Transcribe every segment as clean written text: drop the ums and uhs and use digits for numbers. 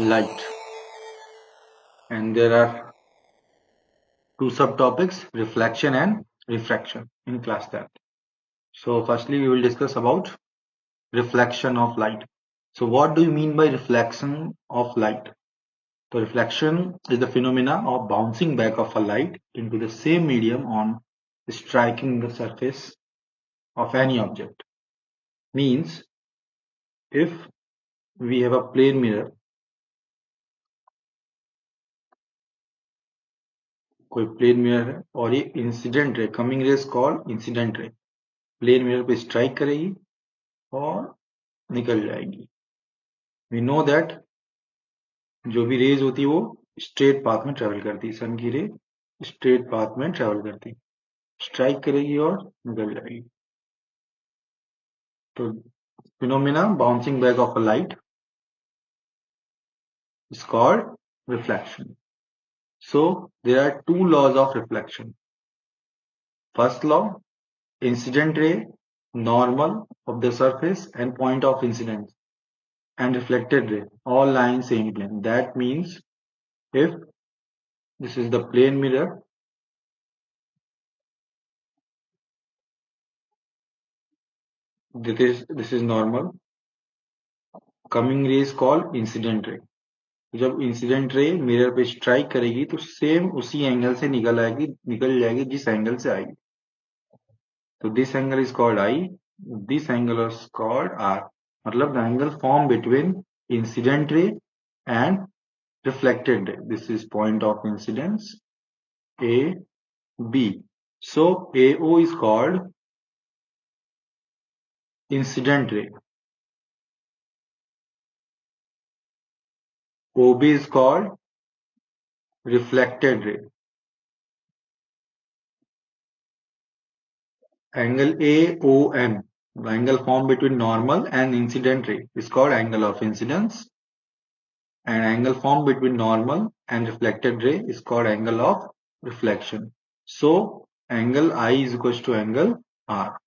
light, and there are two subtopics, reflection and refraction in class 10. So firstly we will discuss about reflection of light. So what do you mean by reflection of light? So reflection is the phenomena of bouncing back of a light into the same medium on striking the surface of any object. Means if we have a plane mirror, कोई plane mirror है और ये incident ray, coming ray is called incident ray, plane mirror पे strike करेगी और निकल जाएगी. We know that जो भी रेज होती है वो स्ट्रेट पाथ में ट्रेवल करती है. सन की रे स्ट्रेट पाथ में ट्रेवल करती है, स्ट्राइक करेगी और निकल जाएगी. तो phenomena bouncing back of a light is called reflection. So there are two laws of reflection. First law, incident ray normal of the surface and point of incidence, and reflected ray all lie in same plane. That means if this is the plane mirror, this is normal, coming ray is called incident ray. जब incident ray mirror पे strike करेगी तो same उसी angle से निकल जाएगी जिस angle से आएगी. तो this angle is called I, this angle is called R. मतलब the angle form between incident ray and reflected ray. This is point of incidence A, B. So AO is called incident ray. OB is called reflected ray. Angle AON, the angle formed between normal and incident ray, is called angle of incidence, and angle formed between normal and reflected ray is called angle of reflection. So angle I is equals to angle R.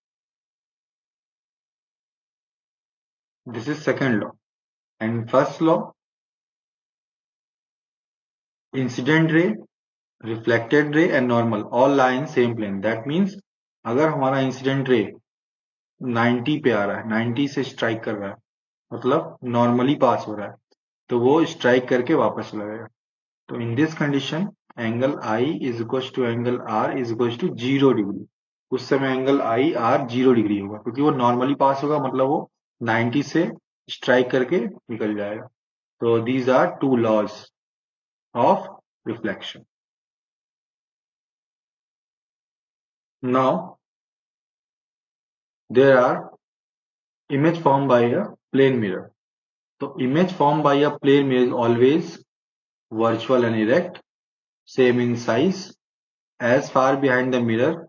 This is second law. And first law, incident ray, reflected ray and normal all lie in same plane. That means अगर हमारा incident ray 90 पे आ रहा है, 90 से strike कर रहा है, मतलब नॉर्मली पास हो रहा है, तो वो स्ट्राइक करके वापस चला जाएगा. तो in this condition angle I is equal to angle R is equal to 0 degree. उस समय एंगल आई आर 0 डिग्री होगा क्योंकि वो नॉर्मली पास होगा, मतलब वो 90 से स्ट्राइक करके निकल जाएगा. तो these are two laws of reflection. Now there are image formed by a plane mirror. So image formed by a plane mirror is always virtual and erect, same in size, as far behind the mirror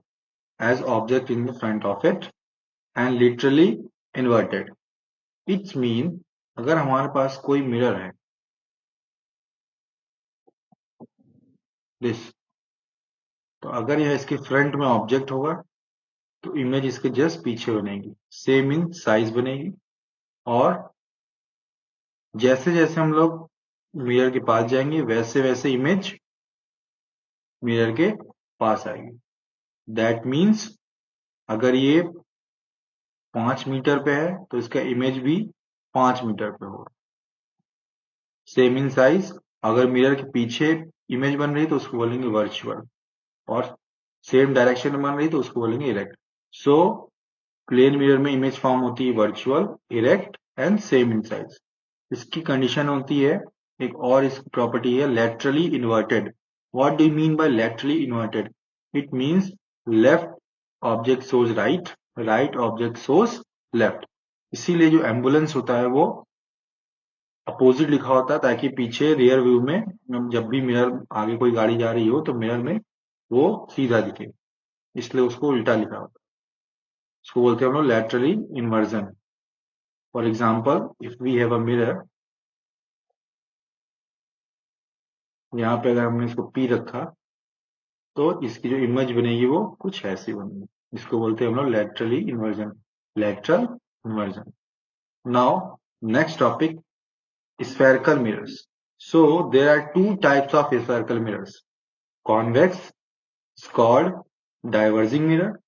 as object in the front of it, and literally inverted. It mean अगर हमारे पास कोई mirror है this, तो अगर यह इसके front में object होगा तो इमेज इसके जस्ट पीछे बनेगी, सेम इन साइज बनेगी, और जैसे जैसे हम लोग मिरर के पास जाएंगे वैसे वैसे इमेज मिरर के पास आएगी. दैट मीन्स अगर ये 5 मीटर पे है तो इसका इमेज भी 5 मीटर पे होगा, सेम इन साइज. अगर मिरर के पीछे इमेज बन रही तो उसको बोलेंगे वर्चुअल, और सेम डायरेक्शन में बन रही तो उसको बोलेंगे इरेक्ट. सो प्लेन मिरर में इमेज फॉर्म होती है virtual, erect and same in size. इसकी कंडीशन होती है, एक और इसकी प्रॉपर्टी है laterally inverted. What do you mean by laterally inverted? It means left object shows right, right object shows left. इसीलिए जो एम्बुलेंस होता है वो अपोजिट लिखा होता है ताकि पीछे रियर व्यू में जब भी मिरर आगे कोई गाड़ी जा रही हो तो मिरर में वो सीधा दिखे, इसलिए उसको उल्टा लिखा होता है. इसको बोलते हैं हम लोग laterally inversion. For example if we have a mirror, यहाँ पे अगर हमने इसको P रखा तो इसकी जो इमेज बनेगी वो कुछ ऐसी बनेगी, जिसको बोलते हैं हम लोग laterally inversion, lateral inversion. Now next topic, spherical mirrors. So there are two types of spherical mirrors. Convex is called diverging mirror.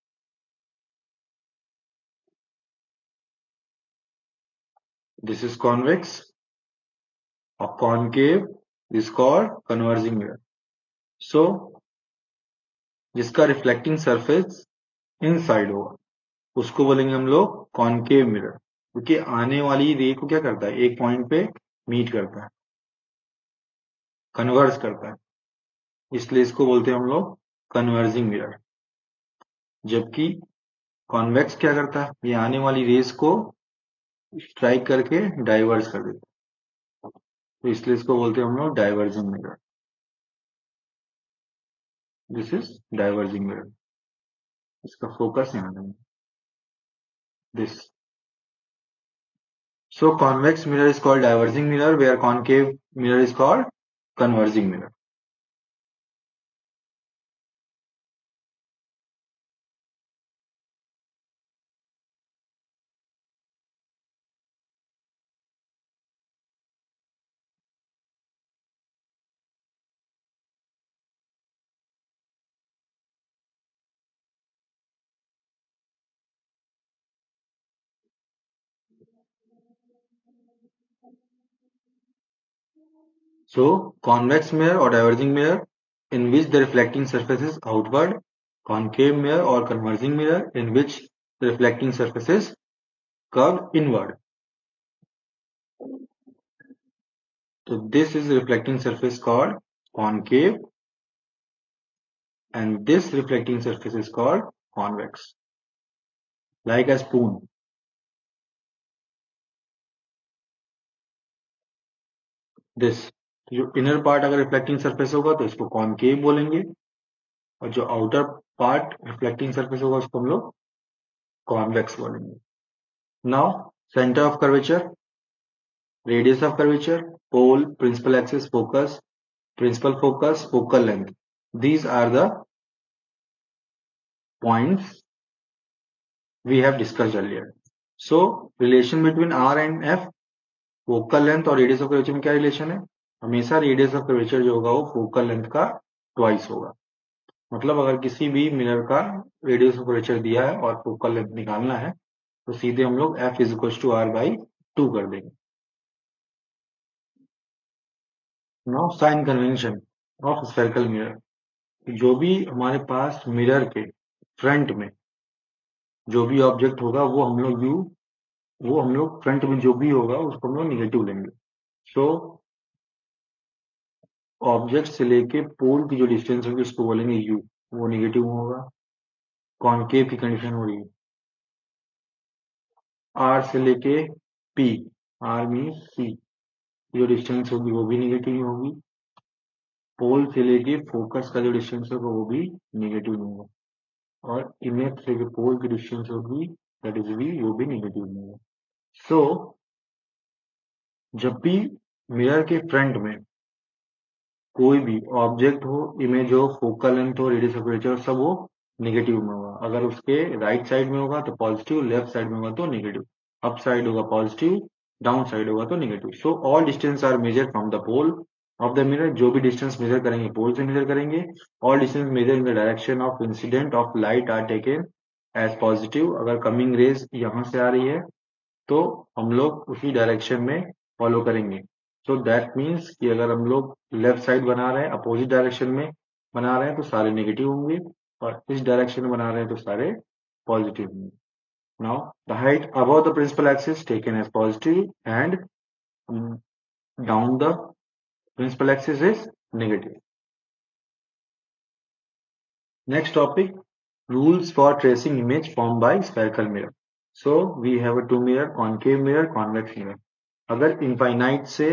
This is convex. और concave is called converging mirror. So जिसका reflecting surface inside होगा उसको बोलेंगे हम लोग concave mirror, क्योंकि आने वाली रे को क्या करता है, एक पॉइंट पे मीट करता है, कन्वर्ज करता है, इसलिए इसको बोलते हैं हम लोग कन्वर्जिंग मिरर। जबकि कॉन्वेक्स क्या करता है, ये आने वाली रेस को स्ट्राइक करके डाइवर्ज कर देता है, तो इसलिए इसको बोलते हैं हम लोग diverging mirror. This is diverging mirror. इसका फोकस यहाँ है, this. So convex mirror is called diverging mirror, where concave mirror is called converging mirror. So convex mirror or diverging mirror in which the reflecting surface is outward, concave mirror or converging mirror in which the reflecting surface is curved inward. So this is the reflecting surface called concave and this reflecting surface is called convex, like a spoon. This जो inner part अगर reflecting surface होगा तो इसको concave बोलेंगे, और जो outer part reflecting surface होगा उसको हम लोग कॉन्वेक्स बोलेंगे। Now centre of curvature, radius of curvature, pole, principal axis, focus, principal focus, focal length. These are the points we have discussed earlier. So relation between R and F, focal length और radius of curvature में क्या relation है? हमेशा radius of curvature जो होगा वो focal length का twice होगा। मतलब अगर किसी भी मिरर का radius of curvature दिया है और focal length निकालना है तो सीधे हम लोग F is equals to R by 2 कर देंगे। Now sign convention of spherical mirror, जो भी हमारे पास मिरर के फ्रंट में जो भी ऑब्जेक्ट होगा वो हम लोग फ्रंट में जो भी होगा उसको हम लोग निगेटिव लेंगे। सो ऑब्जेक्ट से लेके पोल की जो डिस्टेंस होगी उसको बोलेंगे यू, वो निगेटिव होगा। कॉनकेव की कंडीशन हो रही है, आर से लेके पी, आर मीन सी, जो डिस्टेंस होगी वो भी निगेटिव होगी। पोल से लेके फोकस का जो डिस्टेंस होगा वो भी निगेटिव होगा, और इमेज से लेके पोल की डिस्टेंस होगी दैट इज भी, वो भी निगेटिव होगा। सो जब भी मिरर के फ्रंट में कोई भी ऑब्जेक्ट हो, इमेज हो, फोकल लेंथ हो, रेडियस ऑफ कर्वेचर, सब वो नेगेटिव में होगा। अगर उसके राइट साइड में होगा तो पॉजिटिव, लेफ्ट साइड में होगा तो नेगेटिव, अप साइड होगा पॉजिटिव, डाउन साइड होगा तो negative. So all distance are measure from the pole of the mirror, जो भी डिस्टेंस मेजर करेंगे पोल से मेजर करेंगे। All distance measure in the direction of incident of light are taken as positive. अगर coming rays यहाँ से आ रही है तो हम लोग उसी डायरेक्शन में फॉलो करेंगे। सो दैट मीन्स कि अगर हम लोग लेफ्ट साइड बना रहे हैं, अपोजिट डायरेक्शन में बना रहे हैं तो सारे नेगेटिव होंगे, और इस डायरेक्शन में बना रहे हैं तो सारे पॉजिटिव होंगे। Now the height above the principal axis taken as positive and down the principal axis is negative. Next topic, rules for tracing image formed by spherical mirror. So we have a two mirror, concave mirror, convex mirror. अगर infinite से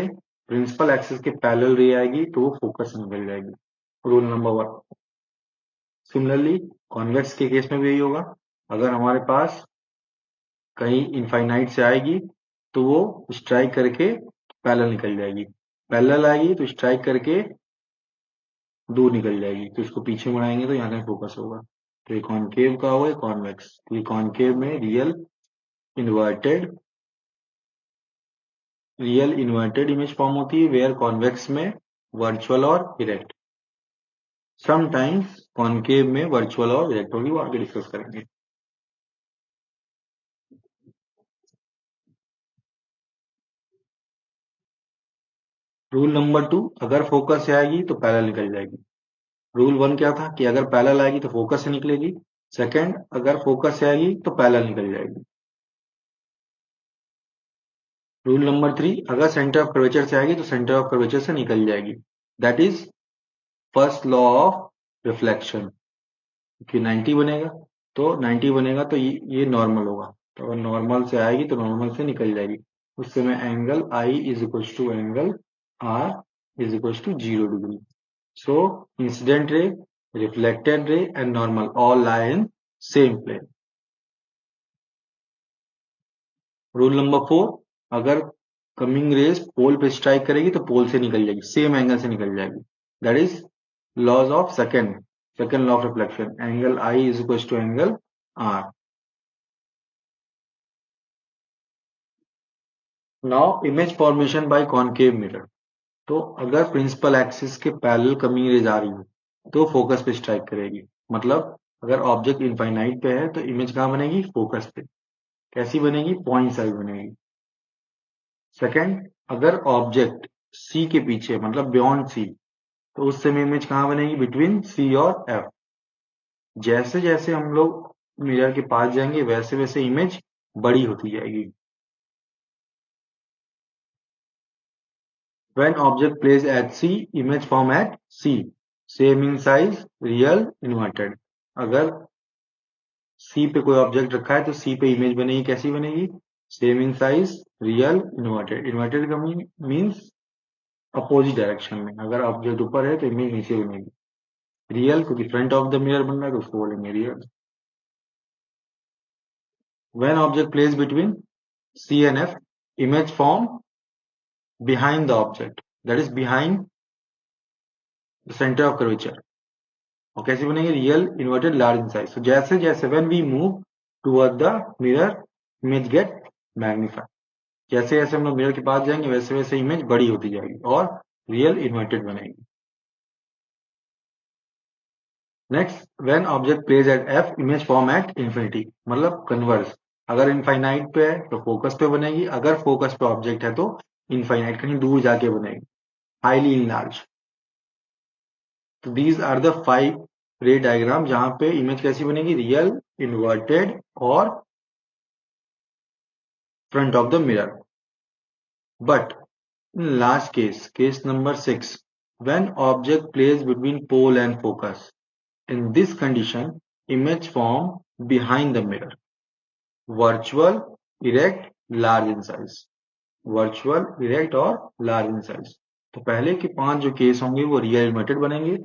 principal axis के parallel रे आएगी तो वो focus में मिल जाएगी, rule number 1। Similarly convex के केस में भी यही होगा, अगर हमारे पास कहीं इनफाइनाइट से आएगी तो वो स्ट्राइक करके पैरेलल निकल जाएगी, पैरेलल आएगी तो स्ट्राइक करके दूर निकल जाएगी, तो इसको पीछे मुड़ाएंगे तो यहाँ पे फोकस होगा। तो ये कॉनकेव का होगा, कॉन्वेक्स। तो ये कॉनकेव में real, inverted real inverted image form होती है, वेयर कॉन्वेक्स में वर्चुअल और इरेक्ट, समटाइम्स कॉनकेव में वर्चुअल और इरेक्ट होगी, वो आगे डिस्कस करेंगे। रूल नंबर 2, अगर फोकस से आएगी तो पैरेलल निकल जाएगी। रूल 1 क्या था कि अगर पैरेलल आएगी तो फोकस से निकलेगी। सेकंड, अगर फोकस से आएगी तो पैरेलल निकल जाएगी। रूल नंबर 3, अगर सेंटर ऑफ कर्वेचर से आएगी तो सेंटर ऑफ कर्वेचर से निकल जाएगी। That is first law of reflection. कि 90 बनेगा तो 90 बनेगा तो ये नॉर्मल होगा, तो अगर नॉर्मल से आएगी तो नॉर्मल से निकल जाएगी। उस समय angle I is equal to angle R is equal to 0 degree. So incident ray, reflected ray and normal all lie in same plane. Rule number 4, अगर कमिंग रेज पोल पे स्ट्राइक करेगी तो पोल से निकल जाएगी, सेम एंगल से निकल जाएगी। That is laws of second law of reflection, angle I is equal to angle R. Now image formation by concave mirror. तो अगर प्रिंसिपल एक्सिस के पैरेलल कमिंग रेज आ रही है तो फोकस पे स्ट्राइक करेगी। मतलब अगर ऑब्जेक्ट इनफाइनाइट पे है तो इमेज कहाँ बनेगी? फोकस पे। कैसी बनेगी? पॉइंट साइज बनेगी। सेकंड, अगर ऑब्जेक्ट सी के पीछे मतलब बियॉन्ड सी, तो उस समय इमेज कहाँ बनेगी? बिटवीन सी और एफ। जैसे जैसे हम लोग मिरर के पास जाएंगे वैसे वैसे इमेज बड़ी होती जाएगी। When object placed at C, image form at C. Same in size, real, inverted. अगर C पे कोई ऑब्जेक्ट रखा है तो C पे इमेज बनेगी, कैसी बनेगी? Same in size, real, inverted. Inverted का मीन्स अपोजिट डायरेक्शन में। अगर ऑब्जेक्ट ऊपर है तो इमेज नीचे बनेगी। रियल क्योंकि फ्रंट ऑफ द मिरर बन रहा है तो उसको बोलेंगे real. When object placed between C and F, image form behind the object, that is behind the center of curvature. और कैसे बनेंगे? Real, inverted, large in size. जैसे जैसे when we move toward the mirror, image get magnified. जैसे जैसे हम लोग mirror के पास जाएंगे वैसे वैसे इमेज बड़ी होती जाएगी और रियल इन्वर्टेड बनेगी। Next, when object place eight F, image form at infinity, मतलब कन्वर्स। अगर इनफाइनाइट पे है तो फोकस पे बनेगी, अगर फोकस पे ऑब्जेक्ट है तो इनफाइनाइट कहीं दूर जाके बनेगी, हाईली इनलार्ज। तो these are the 5 ray diagram जहां पे इमेज कैसी बनेगी? रियल, इन्वर्टेड और front of the mirror. But in last case number 6, when object placed between pole and focus, in this condition, image form behind the mirror. Virtual, erect, large in size. Virtual, erect और large in size. तो पहले के 5 जो case होंगे वो real inverted बनेंगे।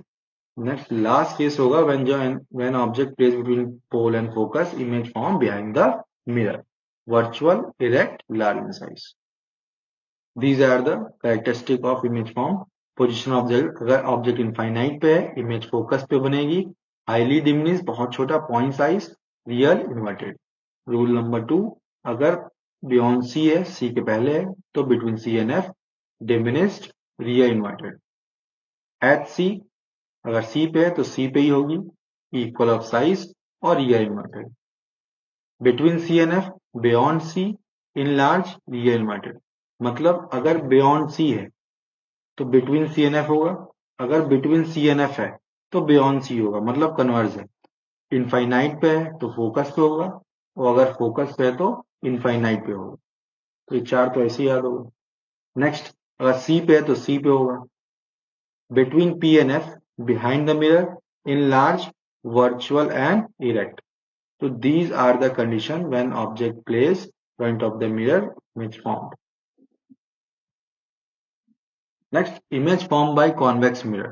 Next last case होगा when object place between pole and focus, image form behind the mirror, virtual, erect, large in size. These are the characteristic of image form. Position object, अगर object infinite पे है image focus पे बनेगी, highly diminish बहुत छोटा point size, real, inverted. Rule number 2, अगर beyond सी है, सी के पहले है तो between C and F, diminished, real, inverted. At C, अगर सी पे है तो सी पे ही होगी, इक्वल ऑफ साइज और real, inverted. Between C and F, beyond C, in large, real, inverted. मतलब अगर बियॉन्ड सी है तो बिटवीन सी एन एफ होगा, अगर बिटवीन सी एन एफ है तो बियॉन्ड सी होगा, मतलब कन्वर्ज है। इनफाइनाइट पे है तो फोकस पे होगा, और अगर फोकस पे है तो इनफाइनाइट पे होगा। तो ये 4 तो ऐसे ही याद होगा। नेक्स्ट, अगर सी पे है तो सी पे होगा, between P and F, behind the mirror, in large, virtual and erect. तो these are the condition when object place front of the mirror, image formed. Next, image form by convex mirror.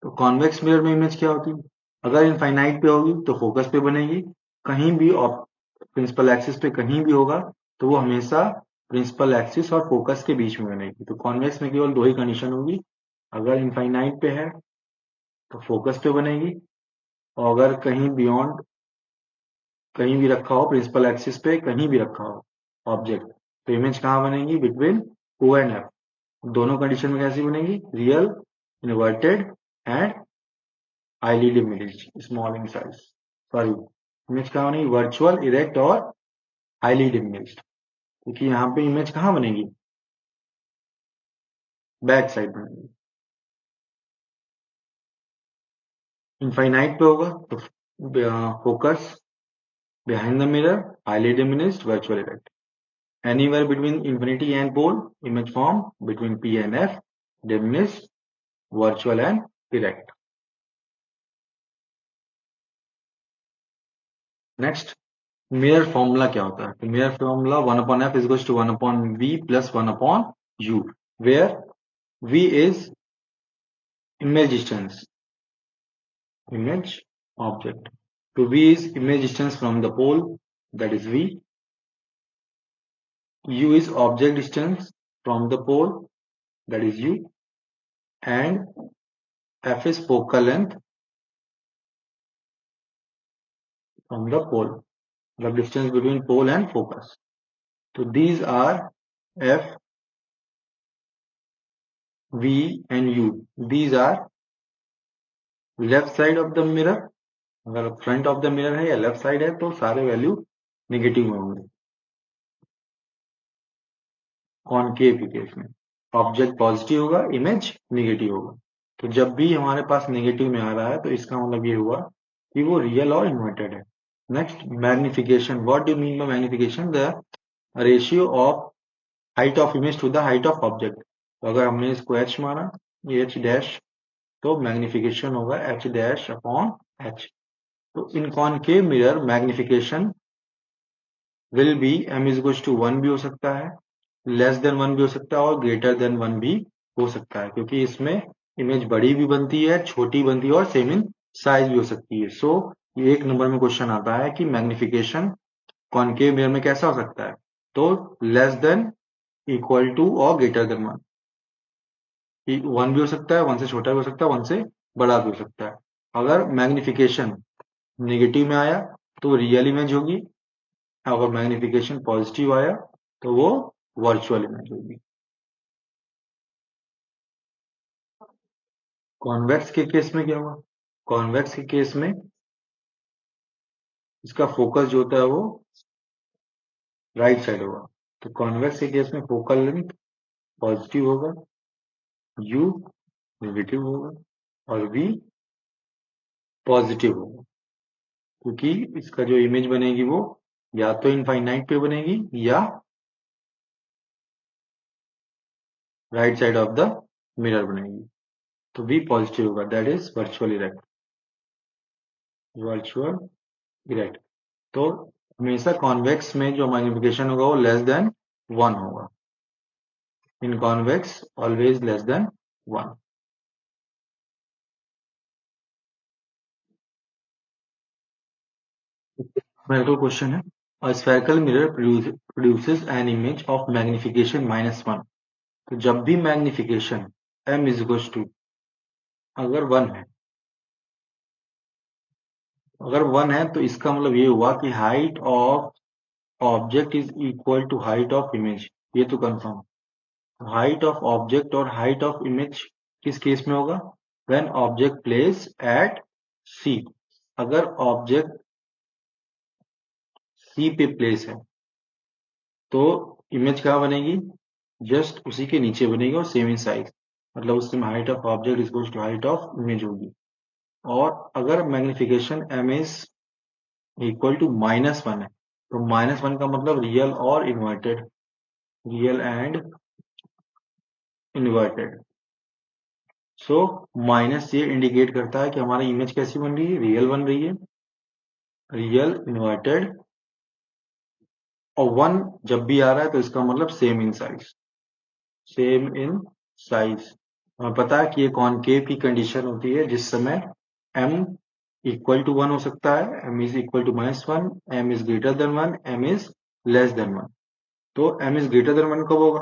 तो convex mirror में image क्या होती है? अगर infinite पे होगी तो फोकस पे बनेगी, कहीं भी प्रिंसिपल एक्सिस पे कहीं भी होगा तो वो हमेशा प्रिंसिपल एक्सिस और फोकस के बीच में बनेगी। तो कॉन्वेक्स में केवल 2 ही कंडीशन होगी, अगर इनफाइनाइट पे है तो फोकस पे बनेगी, और अगर कहीं बियॉन्ड कहीं भी रखा हो, प्रिंसिपल एक्सिस पे कहीं भी रखा हो ऑब्जेक्ट, तो इमेज कहाँ बनेगी? बिटवीन ओ एंड एफ दोनों कंडीशन में कैसी बनेगी? Real, inverted and highly diminished, small in size. Sorry, image कहाँ बनेगी? वर्चुअल, इरेक्ट और हाईली डिमिनिश्ड। क्योंकि यहाँ पे इमेज कहाँ बनेगी? बैक साइड बनेगी। इनफाइनाइट पे होगा तो focus behind the mirror, highly diminished, virtual erect. Anywhere between infinity and pole, image form between P and F, diminished, virtual and erect. Next, mirror formula क्या होता है? mirror formula 1 upon F is equals to 1 upon V plus 1 upon U, where V is image distance, image object. So V is image distance from the pole, that is V. U is object distance from the pole, that is U, and F is focal length from the pole, the distance between pole and focus. So these are F, V and U. These are left side of the mirror. अगर front of the mirror है या left side है तो सारे value negative में होंगे। Concave के case में ऑब्जेक्ट पॉजिटिव होगा, इमेज नेगेटिव होगा। तो जब भी हमारे पास नेगेटिव में आ रहा है तो इसका मतलब ये हुआ कि वो रियल और इन्वर्टेड है। Next, magnification. What do mean by magnification? The ratio of height of image to the height of object. तो अगर हमने इसको h माना, ये h डैश, तो मैग्निफिकेशन होगा h डैश अपॉन h। तो in concave mirror magnification will be m is equal to 1 भी हो सकता है, लेस देन 1 भी हो सकता है और ग्रेटर देन 1 भी हो सकता है, क्योंकि इसमें इमेज बड़ी भी बनती है, छोटी बनती है और सेम इन साइज भी हो सकती है। सो ये एक नंबर में क्वेश्चन आता है कि मैग्निफिकेशन कॉनकेव मिरर में कैसा हो सकता है? तो लेस देन, इक्वल टू और ग्रेटर देन 1। 1 भी हो सकता है, 1 से छोटा भी हो सकता है, 1 से बड़ा भी हो सकता है। अगर मैग्निफिकेशन नेगेटिव में आया तो रियल इमेज होगी, अगर मैग्निफिकेशन पॉजिटिव आया तो वो वर्चुअल इमेज होगी। कॉन्वेक्स के केस में क्या हुआ? कॉन्वेक्स के केस में इसका फोकस जो होता है वो राइट साइड होगा। तो कॉन्वेक्स के केस में फोकल लेंथ पॉजिटिव होगा, यू नेगेटिव होगा और वी पॉजिटिव होगा, क्योंकि इसका जो इमेज बनेगी वो या तो इनफाइनाइट पे बनेगी या right side of the mirror बनेगी। तो वी पॉजिटिव होगा, that is virtual erect. Virtual erect. तो हमेशा कॉन्वेक्स में जो मैग्निफिकेशन होगा वो लेस देन 1 होगा। इन कॉन्वेक्स ऑलवेज लेस देन 1। मेरे को क्वेश्चन है, a spherical mirror produces an image of magnification -1। तो जब भी magnification m is equal to अगर 1 है, अगर 1 है तो इसका मतलब ये हुआ कि height of object is equal to height of image. ये तो कंफर्म। हाइट ऑफ ऑब्जेक्ट और हाइट ऑफ इमेज किस केस में होगा? When object place at C. अगर ऑब्जेक्ट सी पे प्लेस है तो इमेज कहाँ बनेगी? जस्ट उसी के नीचे बनेगी और सेम इन साइज, मतलब उस समय height of object is equal to height of image होगी। और अगर magnification M is equal to -1 है तो -1 का मतलब रियल और inverted, real and inverted. So minus ये इंडिकेट करता है कि हमारी इमेज कैसी बन रही है? रियल बन रही है, रियल, इन्वर्टेड। और 1 जब भी आ रहा है तो इसका मतलब same in size, same in size. हमें पता है कि ये कॉनकेव की कंडीशन होती है जिस समय m इक्वल टू 1 हो सकता है, m is equal to -1, m is greater than 1, m is less than 1। तो m इज ग्रेटर देन 1 कब होगा?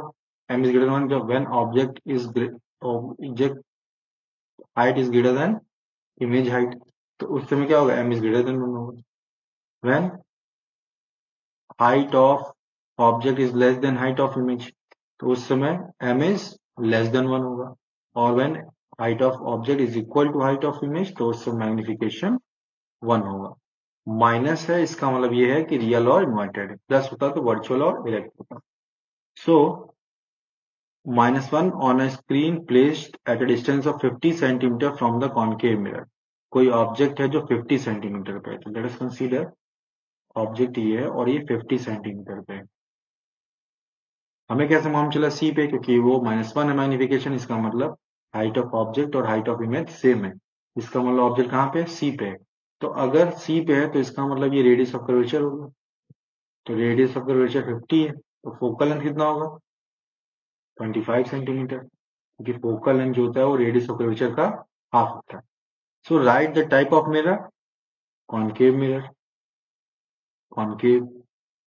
m इज ग्रेटर देन 1 जब when object height is greater then image height. तो उस समय क्या होगा? m इज ग्रेटर देन 1 होगा। When height of object is less then height of image, तो उस समय m इज लेस देन 1 होगा, और when height of object is equal to height of image तो उस समय मैग्निफिकेशन 1 होगा। माइनस है, इसका मतलब ये है कि रियल और इन्वर्टेड है, प्लस होता तो वर्चुअल और electrical. So -1 on a screen placed at a distance of 50 centimeter from the concave mirror। कोई ऑब्जेक्ट है जो 50 सेंटीमीटर पे है, तो लेट अस कंसीडर ऑब्जेक्ट ये है और ये 50 सेंटीमीटर पे है। हमें कैसे मालूम चला सी पे, क्योंकि वो -1 है मैग्निफिकेशन, इसका मतलब हाइट ऑफ ऑब्जेक्ट और हाइट ऑफ इमेज सेम है। इसका मतलब ऑब्जेक्ट कहाँ पे है, सी पे है। तो अगर सी पे है तो इसका मतलब ये रेडियस ऑफ कर्वेचर होगा, तो रेडियस ऑफ कर्वेचर 50 है, तो फोकल लेंथ कितना होगा, 25 सेंटीमीटर, क्योंकि फोकल लेंथ जो होता है वो रेडियस ऑफ कर्वेचर का हाफ होता है। So write the type of mirror, concave mirror, concave.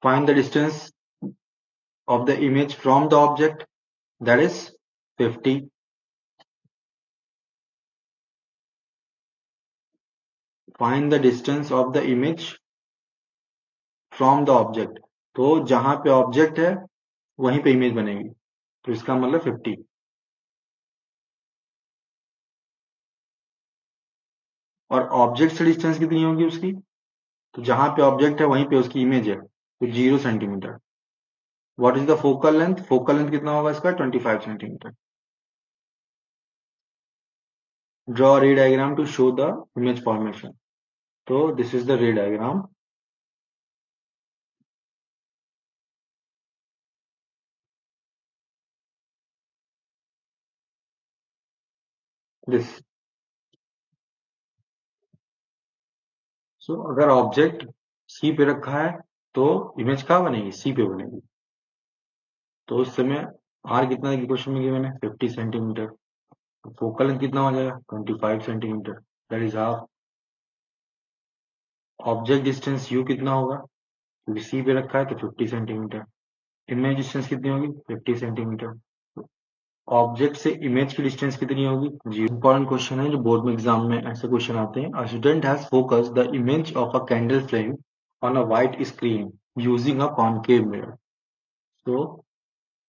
Find the distance of the image from the object, that is 50। Find the distance of the image from the object, तो जहां पे object है वहीं पे image बनेगी, तो इसका मतलब 50। और ऑब्जेक्ट से डिस्टेंस कितनी होगी उसकी, तो जहां पे ऑब्जेक्ट है वहीं पे उसकी इमेज है, तो 0 centimetre. What is the focal length, focal length कितना होगा इसका, 25 centimetre. Draw ray diagram to show the image formation. तो this is the ray diagram. This, so अगर ऑब्जेक्ट सी पे रखा है तो इमेज कहाँ बनेगी, सी पे बनेगी। तो उस समय आर कितना है क्वेश्चन में गिवन है, 50 सेंटीमीटर। फोकल लेंथ कितना हो जाएगा, 25 centimetre, that is half. Object distance you कितना होगा, क्योंकि सी पे रखा है तो 50 सेंटीमीटर। इमेज डिस्टेंस कितनी होगी, 50 सेंटीमीटर। ऑब्जेक्ट से इमेज की डिस्टेंस कितनी होगी, जी। इंपॉर्टेंट क्वेश्चन है जो बोर्ड में एग्जाम में ऐसे क्वेश्चन आते हैं। A student has focus the image of a candle flame on a white screen using a concave mirror. So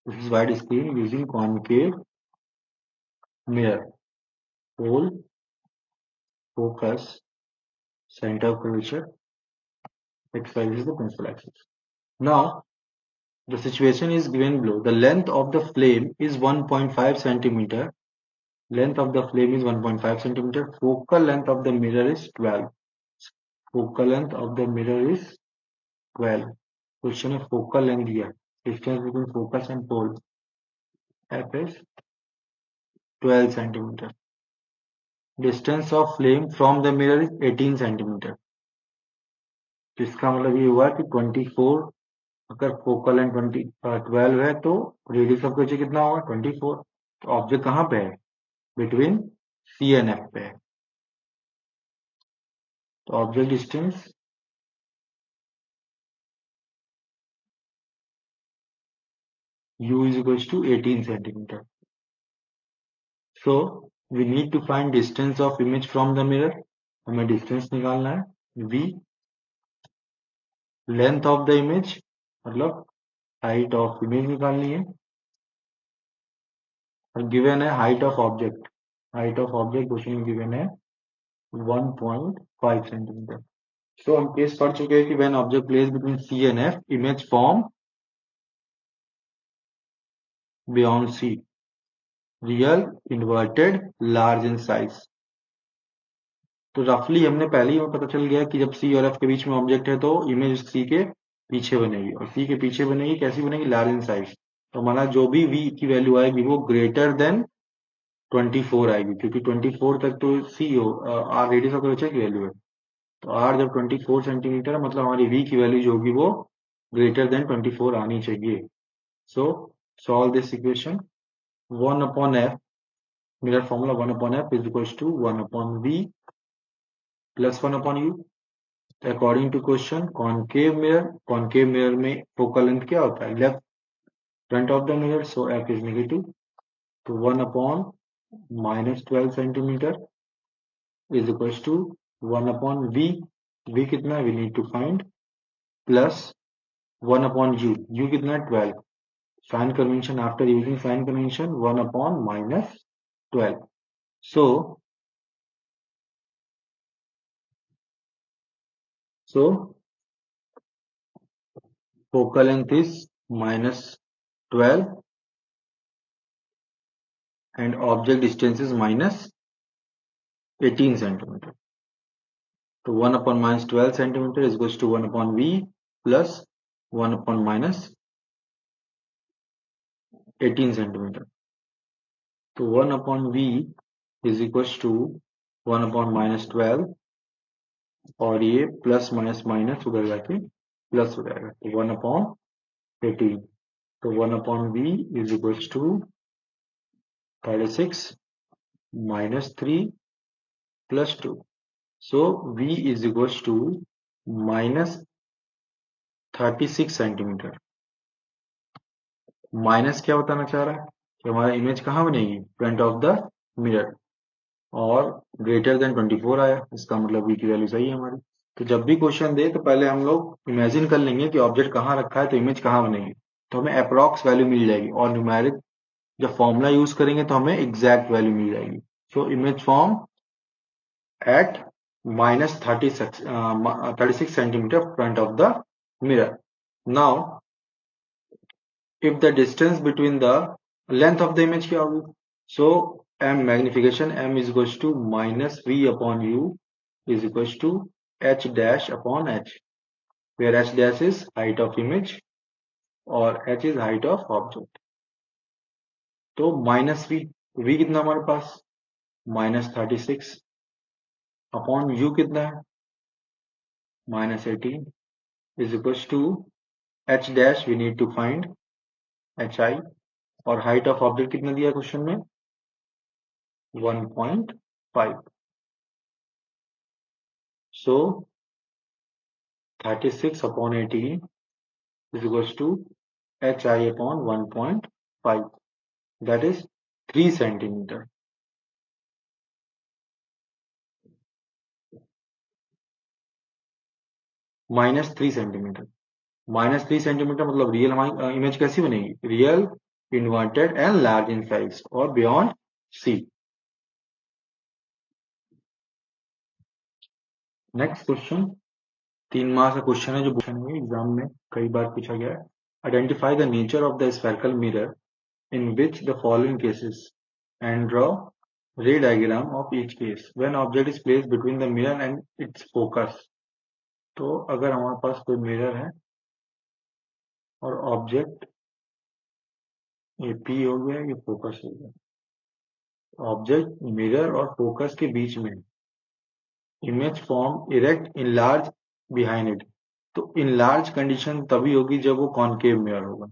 this is white screen using concave mirror, pole, focus, center of curvature, xy is the principal axis. Now the situation is given below. The length of the flame is 1.5 centimeter. Length of the flame is 1.5 centimeter. Focal length of the mirror is 12. Focal length of the mirror is 12. Question of focal length दिया, distance between focus and pole f is 12 centimeter. Distance of flame from the mirror is 18 centimeter. इसका मतलब ये हुआ कि 24, अगर focal length 12 है तो radius of curvature कितना होगा, 24। तो ऑब्जेक्ट कहाँ पे है, बिटवीन सी एंड एफ पे है। तो object distance u is equals to 18 centimetre. So we need to find distance of image from the mirror. हमें डिस्टेंस निकालना है v, length of the image मतलब हाइट ऑफ इमेज निकालनी है, और गिवन है height of object. Height of object question में given है 1.5 सेंटीमीटर। सो हम केस पढ़ चुके हैं कि when object place between C and F image form beyond C, real, inverted, large in size. तो रफली हमने पहले ही हमें पता चल गया कि जब सी और एफ के बीच में ऑब्जेक्ट है तो इमेज सी के पीछे बनेगी, और सी के पीछे बनेगी कैसी बनेगी, लार्ज इन साइज। तो हमारा जो भी वी की वैल्यू आएगी वो ग्रेटर देन 24 आएगी, क्योंकि 24 तक तो सी हो आर रेडियस ऑफ कर्वेचर की वैल्यू है। तो आर जब 24 सेंटीमीटर मतलब हमारी वी की वैल्यू जो होगी वो ग्रेटर देन 24 आनी चाहिए। So solve this equation. 1 upon F, mirror formula 1 upon F is equals to 1 upon V plus 1 upon U. According to question concave mirror में फोकल लेंथ क्या होता है, left front of the mirror, so F is negative. तो 1 upon -12 centimetre is equals to 1 upon V कितना है, we need to find, plus 1 upon U कितना है 12। Sign convention, after using sign convention, 1 upon minus 12. So focal length is minus 12 and object distance is minus 18 centimeter. So 1 upon minus 12 centimeter is equals to 1 upon V plus 1 upon minus 18 centimeter. So 1 upon V is equals to 1 upon minus 12 और ये plus minus minus उधर जाके plus हो जाएगा, तो 1 upon 18. तो 1 upon V is equals to 36 minus 3 plus 2. So V is equals to minus 36 centimetre. Minus क्या बताना चाह रहा है कि हमारा इमेज कहाँ बनेगी, फ्रंट ऑफ द मिरर, और ग्रेटर देन 24 आया, इसका मतलब V की वैल्यू सही है हमारी. तो जब भी क्वेश्चन दे तो पहले हम लोग इमेजिन कर लेंगे कि ऑब्जेक्ट कहाँ रखा है तो इमेज कहाँ बनेगी, तो हमें अप्रॉक्स वैल्यू मिल जाएगी, और न्यूमेरिक जब फॉर्मूला यूज करेंगे तो हमें एग्जैक्ट वैल्यू मिल जाएगी. So image form at minus 36 centimeter front of the mirror. Now, if the distance between the length of the image क्या होगी, so m magnification m is equals to minus v upon u is equals to h dash upon h, where h dash is height of image और h is height of object. तो minus v कितना हमारे पास minus 36 upon u कितना है minus 18 is equals to h dash we need to find hi, और height of object कितना दिया question में 1.5. सो 36 upon 18 is equals to hi upon 1.5, that is 3 centimetre. Minus 3 centimetre, minus 3 centimetre मतलब real हमारी इमेज कैसी बनेगी, real, inverted and large in size और beyond C. Next question 3 marks का क्वेश्चन है जो एग्जाम में कई बार पूछा गया है. Identify the nature of the spherical mirror in which the following cases, and draw ray diagram of each case when object is placed between the mirror and its focus. तो अगर हमारे पास कोई मिरर है और ऑब्जेक्ट ये P हो गया, ये फोकस हो गया, ऑब्जेक्ट मिरर और फोकस के बीच में image form erect in large behind it. तो इन लार्ज कंडीशन तभी होगी जब वो कॉनकेव मिरर होगा,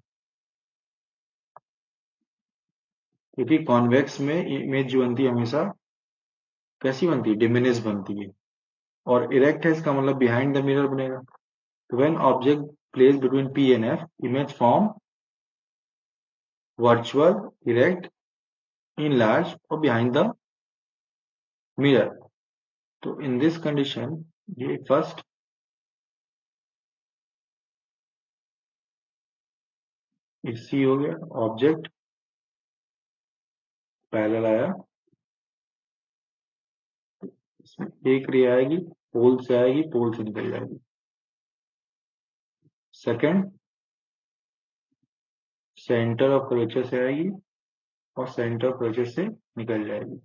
क्योंकि कॉन्वेक्स में इमेज जो बनती है हमेशा कैसी बनती है, डिमिनिश बनती है, और इरेक्ट है इसका मतलब बिहाइंड द मिरर बनेगा. When object placed between P and F, image form virtual, erect, enlarged or behind the mirror. तो in this condition ये first C हो गया, ऑब्जेक्ट पैरेलल आया, इसमें एक रे आएगी, पोल से आएगी, पोल से निकल जाएगी. सेकंड सेंटर ऑफ कर्वेचर से आएगी और सेंटर ऑफ कर्वेचर से निकल जाएगी.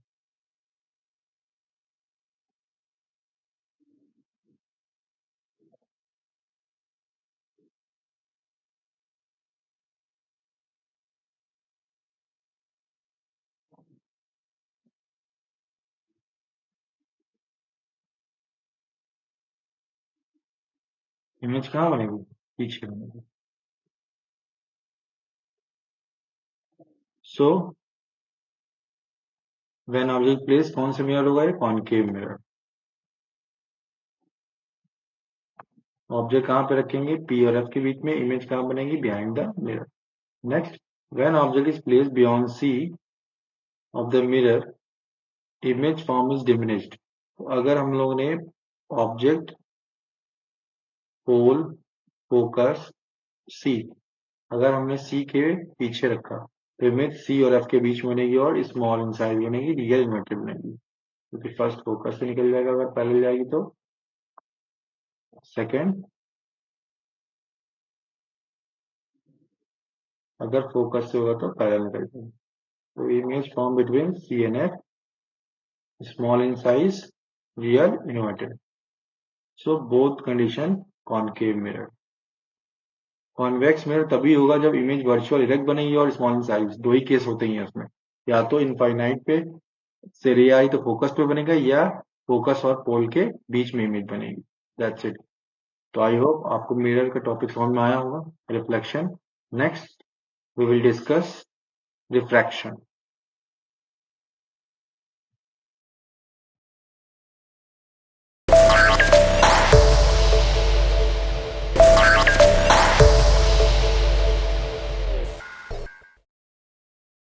इमेज कहाँ बनेगी, पीछे बनेगी. सो व्हेन ऑब्जेक्ट प्लेस कौन से मिरर होगा, ये कॉनकेव मिरर. ऑब्जेक्ट कहाँ पे रखेंगे, P और F के बीच में, इमेज कहाँ बनेगी, behind the mirror. Next, when object is placed beyond C of the mirror, image form is diminished. तो अगर हम लोग ने ऑब्जेक्ट, पोल, फोकस, C अगर हमने सी के पीछे रखा तो इमेज सी और एफ के बीच में बनेगी और स्मॉल इन साइज बनेगी, रियल इन्वर्टेड बनेगी, क्योंकि फर्स्ट फोकस से निकल जाएगा अगर पैरेलल जाएगी तो, सेकेंड अगर फोकस से होगा तो पैरेलल निकल जाएगा। तो image form between C and F, small in size, real inverted. So both condition concave mirror. Convex mirror तभी होगा जब इमेज वर्चुअल इरेक्ट बनेगी और स्मॉल इन साइज, दो ही केस होते हैं उसमें, या तो इनफाइनाइट पे से रे आई तो फोकस पे बनेगा, या फोकस और पोल के बीच में इमेज बनेगी। That's it. तो आई होप आपको मिरर का टॉपिक समझ में आया होगा, reflection. Next we will discuss refraction.